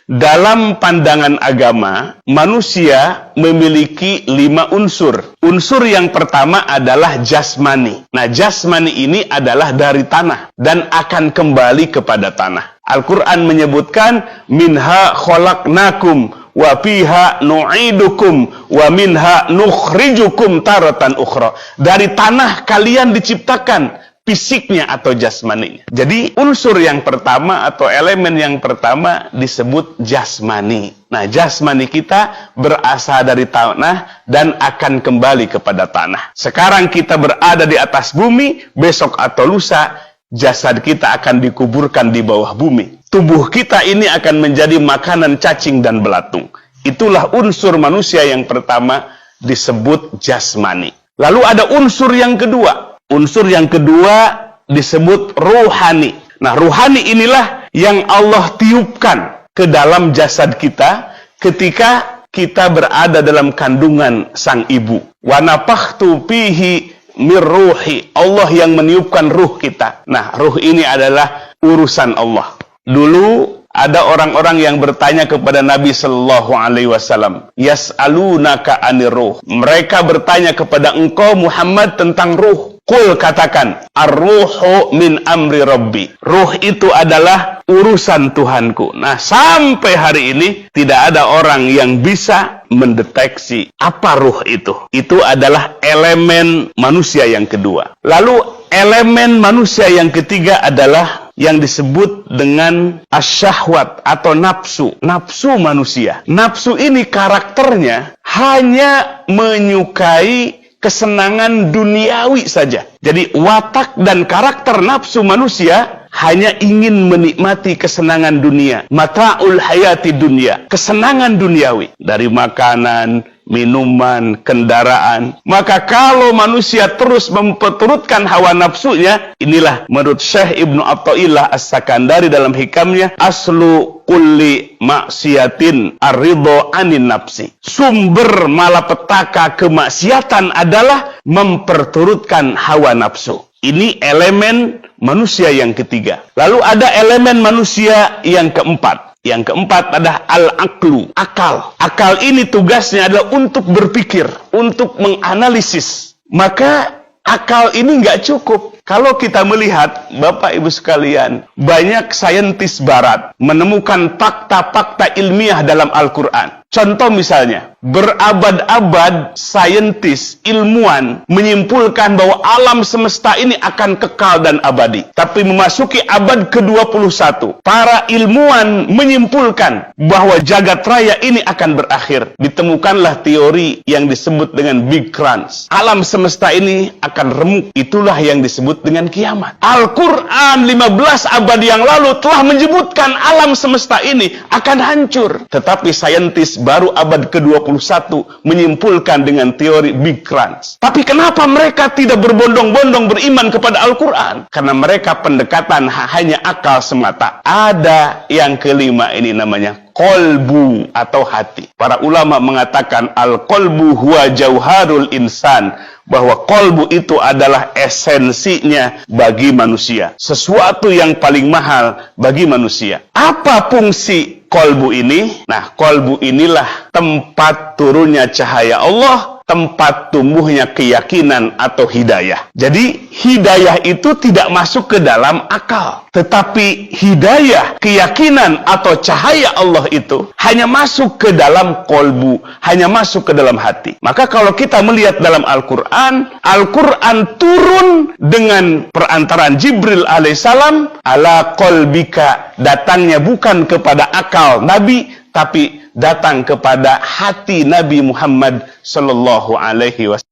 Dalam pandangan agama, manusia memiliki 5 unsur. Unsur yang pertama adalah jasmani. Nah, jasmani ini adalah dari tanah dan akan kembali kepada tanah. Al-Quran menyebutkan, minha khalaqnakum wa fiha nu'idukum wa minha nukhrijukum taratan ukhra. Dari tanah kalian diciptakan, fisiknya atau jasmaninya. Jadi unsur yang pertama atau elemen yang pertama disebut jasmani. Nah, jasmani kita berasal dari tanah dan akan kembali kepada tanah. Sekarang kita berada di atas bumi, besok atau lusa jasad kita akan dikuburkan di bawah bumi. Tubuh kita ini akan menjadi makanan cacing dan belatung. Itulah unsur manusia yang pertama disebut jasmani. Lalu ada unsur yang kedua. Unsur yang kedua disebut ruhani. Nah, ruhani inilah yang Allah tiupkan ke dalam jasad kita ketika kita berada dalam kandungan sang ibu. Wa nafakhtu fihi mir ruhi. Allah yang meniupkan ruh kita. Nah, ruh ini adalah urusan Allah. Dulu ada orang-orang yang bertanya kepada Nabi Sallallahu Alaihi Wasallam, yas'alunaka anir ruh. Mereka bertanya kepada engkau Muhammad tentang ruh. Qul, katakan, ar-ruhu min amri rabbi. Ruh itu adalah urusan Tuhanku. Nah, sampai hari ini tidak ada orang yang bisa mendeteksi apa ruh itu. Itu adalah elemen manusia yang kedua. Lalu elemen manusia yang ketiga adalah yang disebut dengan asyahwat atau nafsu. Nafsu manusia. Nafsu ini karakternya hanya menyukai kesenangan duniawi saja. Jadi watak dan karakter nafsu manusia hanya ingin menikmati kesenangan dunia. Mata'ul hayati dunia. Kesenangan duniawi. Dari makanan, minuman, kendaraan. Maka kalau manusia terus memperturutkan hawa nafsunya, inilah menurut Syekh Ibnu Athaillah As-Sakandari dalam hikamnya, aslu kulli maksiatin ar-ridho anin nafsi. Sumber malapetaka kemaksiatan adalah memperturutkan hawa nafsu. Ini elemen manusia yang ketiga. Lalu ada elemen manusia yang keempat. Yang keempat adalah al-aqlu, akal. Akal ini tugasnya adalah untuk berpikir, untuk menganalisis. Maka akal ini nggak cukup. Kalau kita melihat, Bapak Ibu sekalian, banyak saintis barat menemukan fakta-fakta ilmiah dalam Al-Quran. Contoh misalnya, berabad-abad saintis, ilmuwan menyimpulkan bahwa alam semesta ini akan kekal dan abadi. Tapi memasuki abad ke-21, para ilmuwan menyimpulkan bahwa jagat raya ini akan berakhir. Ditemukanlah teori yang disebut dengan Big Crunch. Alam semesta ini akan remuk. Itulah yang disebut dengan kiamat. Al-Quran 15 abad yang lalu telah menyebutkan alam semesta ini akan hancur. Tetapi saintis baru abad ke-21 menyimpulkan dengan teori Big Crunch. Tapi kenapa mereka tidak berbondong-bondong beriman kepada Al-Quran? Karena mereka pendekatan hanya akal semata. Ada yang kelima, ini namanya kolbu atau hati. Para ulama mengatakan al-kolbu huwa jauharul insan, bahwa kolbu itu adalah esensinya bagi manusia. Sesuatu yang paling mahal bagi manusia. Apa fungsi kolbu ini? Nah, kolbu inilah tempat turunnya cahaya Allah, tempat tumbuhnya keyakinan atau hidayah. Jadi, hidayah itu tidak masuk ke dalam akal. Tetapi hidayah, keyakinan atau cahaya Allah itu hanya masuk ke dalam kolbu, hanya masuk ke dalam hati. Maka kalau kita melihat dalam Al-Quran, Al-Quran turun dengan perantaraan Jibril alaihissalam, ala kolbika, datangnya bukan kepada akal Nabi, tapi datang kepada hati Nabi Muhammad sallallahu alaihi wasallam.